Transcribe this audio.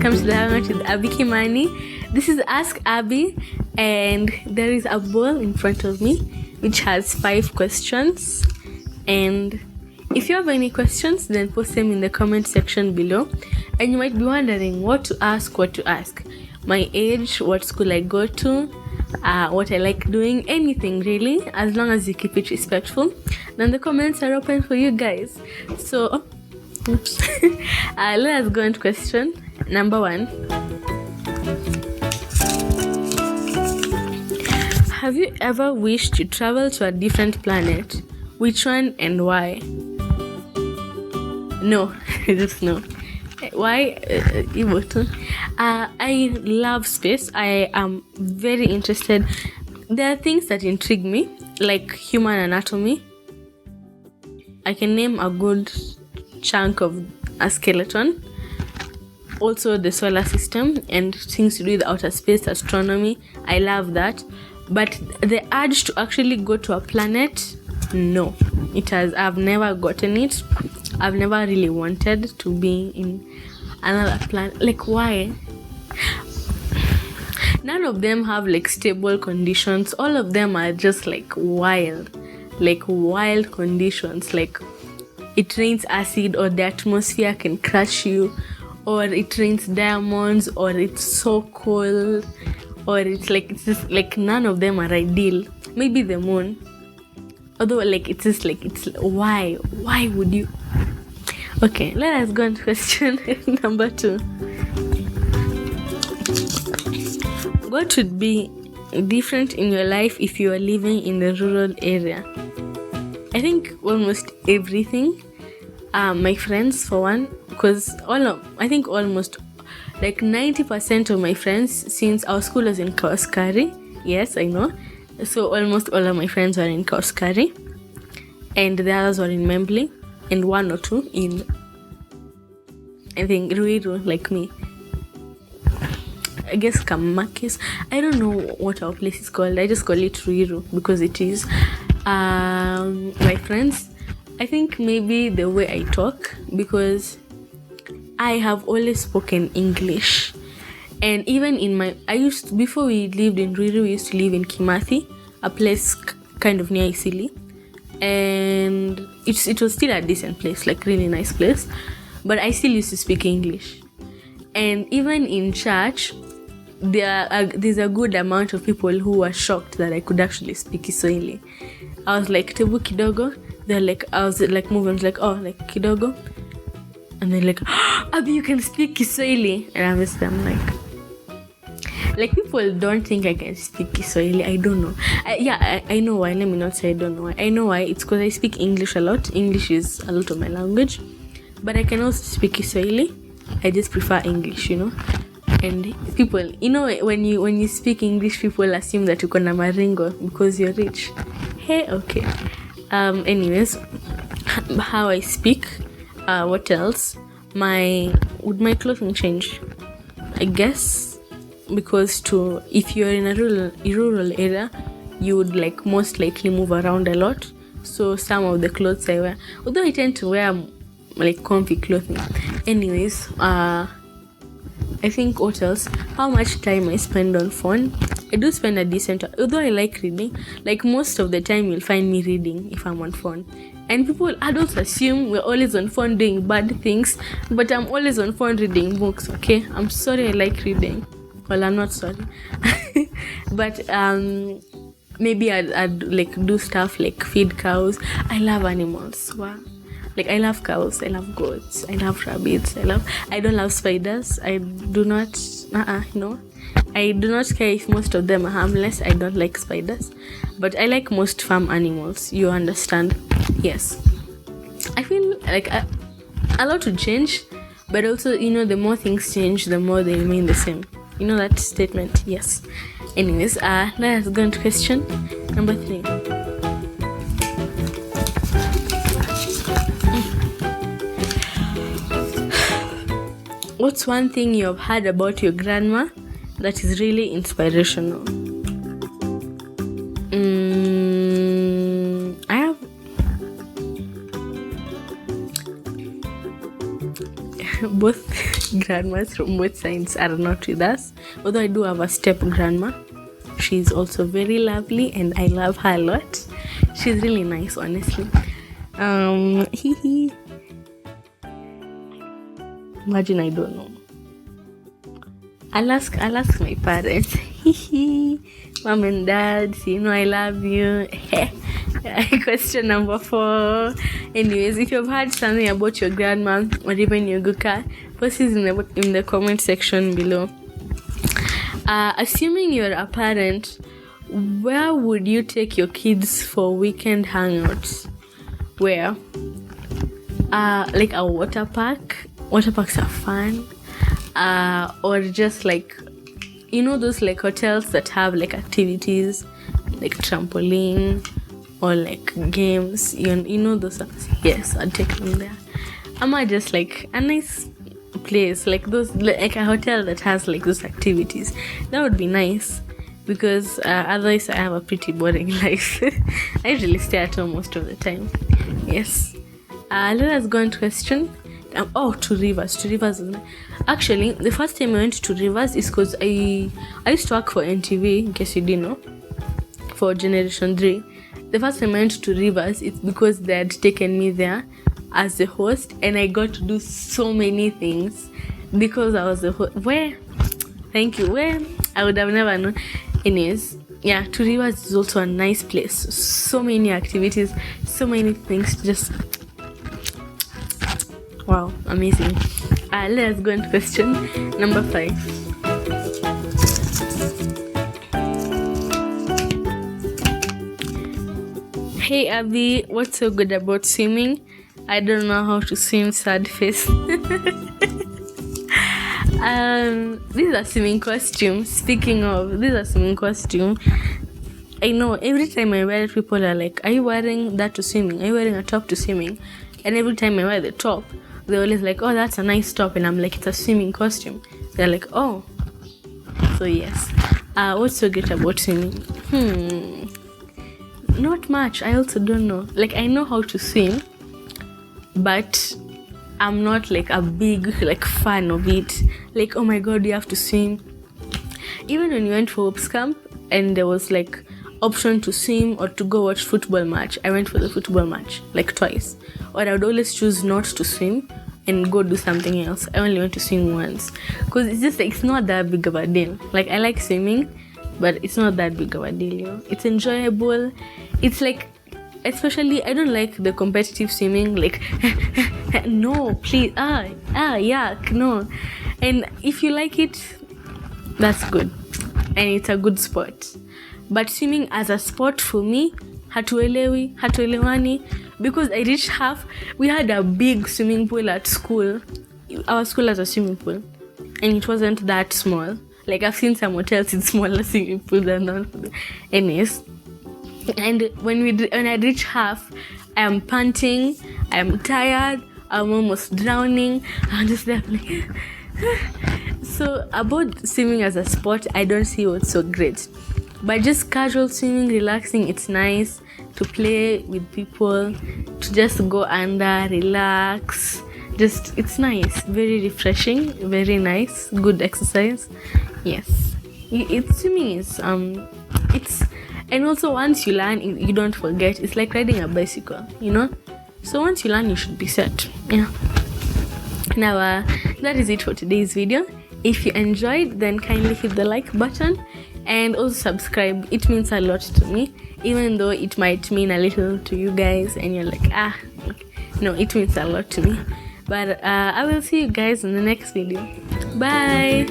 welcome to the Hangout with Abby Kimani. This is Ask Abby, and there is a bowl in front of me which has 5 questions. And if you have any questions, then post them in the comment section below. And you might be wondering what to ask. My age, what school I go to, what I like doing, anything really, as long as you keep it respectful. Then the comments are open for you guys. So, let us go into question number 1. Have you ever wished to travel to a different planet? Which one and why? No, just no. Why? I love space. I am very interested. There are things that intrigue me, like human anatomy. I can name a good chunk of a skeleton. Also the solar system and things to do with outer space, astronomy. I love that. But the urge to actually go to a planet, no. I've never gotten it. I've never really wanted to be in another planet. Like, why? None of them have like stable conditions. All of them are just like wild conditions. Like, it rains acid, or the atmosphere can crush you, or it rains diamonds, or it's so cold, or it's just like none of them are ideal. Maybe the moon, although why would you? Okay, let us go on to question number 2. What would be different in your life if you are living in the rural area? I think almost everything. My friends, for one, because almost like 90% of my friends, since our school was in Kauskari, yes, I know, so almost all of my friends were in Kauskari, and the others were in Membli, and 1 or 2 in, I think, Ruiru, like me. I guess Kamakis. I don't know what our place is called. I just call it Ruiru because it is. My friends, I think maybe the way I talk, because I have always spoken English. And even before we lived in Ruiru, we used to live in Kimathi, a place kind of near Isili. And it was still a decent place, like really nice place. But I still used to speak English. And even in church, there's a good amount of people who were shocked that I could actually speak Kiswahili. I was like, Tebu kidogo. They're like, I was like moving, like, oh, like kidogo. And they're like, oh, Abby, you can speak Kiswahili. And I was them like people don't think I can speak Kiswahili. I don't know. I know why. Let me not say I don't know why. I know why. It's because I speak English a lot. English is a lot of my language. But I can also speak Kiswahili. I just prefer English, And people, when you speak English, people assume that you're gonna maringo because you're rich. Hey, okay. Anyways, how I speak. What else? Would my clothing change? I guess because if you're in a rural area, you would like most likely move around a lot. So some of the clothes I wear, although I tend to wear like comfy clothing. Anyways, I think what else? How much time I spend on phone. I do spend a decent, although I like reading. Like most of the time you'll find me reading if I'm on phone. And adults assume we're always on phone doing bad things, but I'm always on phone reading books, okay? I'm sorry, I like reading. Well, I'm not sorry. But maybe I'd like do stuff like feed cows. I love animals. Wow. Like, I love cows, I love goats, I love rabbits, I don't love spiders. I do not, no. I do not care if most of them are harmless. I don't like spiders. But I like most farm animals, you understand? Yes. I feel like a lot to change, but also, the more things change, the more they remain the same. You know that statement? Yes. Anyways, let us go into question number 3. What's one thing you have heard about your grandma that is really inspirational? I have both. grandmas from both sides are not with us, although I do have a step grandma. She's also very lovely and I love her a lot. She's really nice, honestly. Imagine I don't know. I'll ask my parents. Mom and dad, I love you. Question number 4. Anyways, if you've heard something about your grandma or even your guka, post it in the comment section below. Assuming you're a parent, where would you take your kids for weekend hangouts? Where? Like a water park. Water parks are fun. Or just like, those like hotels that have like activities, like trampoline or like games. Those. Yes, I'd take them there. Ama just like a nice place, like those, like a hotel that has like those activities. That would be nice, because otherwise I have a pretty boring life. I usually stay at home most of the time. Yes. Let us go on to question. To Rivers. Actually, the first time I went to Rivers is because I used to work for NTV, in case you didn't know, for Generation 3. The first time I went to Rivers, it's because they had taken me there as the host, and I got to do so many things because I was the host. Thank you. I would have never known. Anyways, yeah, to Rivers is also a nice place. So many activities, so many things. Just wow, amazing. Let's go into question number 5. Hey Abby, what's so good about swimming? I don't know how to swim, sad face. This is a swimming costume. Speaking of, this is a swimming costume. I know every time I wear it, people are like, are you wearing that to swimming? Are you wearing a top to swimming? And every time I wear the top, they're always like, oh, that's a nice top. And I'm like, it's a swimming costume. They're like, oh. So yes. What's so great about swimming? Not much. I also don't know. Like, I know how to swim, but I'm not like a big like fan of it. Like, oh my god, you have to swim. Even when we went for Hopes Camp and there was like option to swim or to go watch football match, I went for the football match like twice. Or I would always choose not to swim and go do something else. I only went to swim once, because it's just like, it's not that big of a deal. Like, I like swimming, but it's not that big of a deal, It's enjoyable. It's like, especially, I don't like the competitive swimming, like no, please, yuck, no. And if you like it, that's good, and it's a good sport. But swimming as a sport for me, hatuelewani, because I reached half. We had a big swimming pool at school. Our school has a swimming pool, and it wasn't that small. Like, I've seen some hotels with smaller swimming pools than that. Anyways, and when I reach half, I am panting, I am tired, I'm almost drowning. I'm just there like so about swimming as a sport, I don't see what's so great. But just casual swimming, relaxing, it's nice to play with people, to just go under, relax. Just, it's nice, very refreshing, very nice, good exercise. Yes, swimming is it's, and also once you learn, you don't forget. It's like riding a bicycle, So once you learn, you should be set. Yeah. Now that is it for today's video. If you enjoyed, then kindly hit the like button and also subscribe. It means a lot to me, even though it might mean a little to you guys and you're like, no, it means a lot to me. But I will see you guys in the next video. Bye.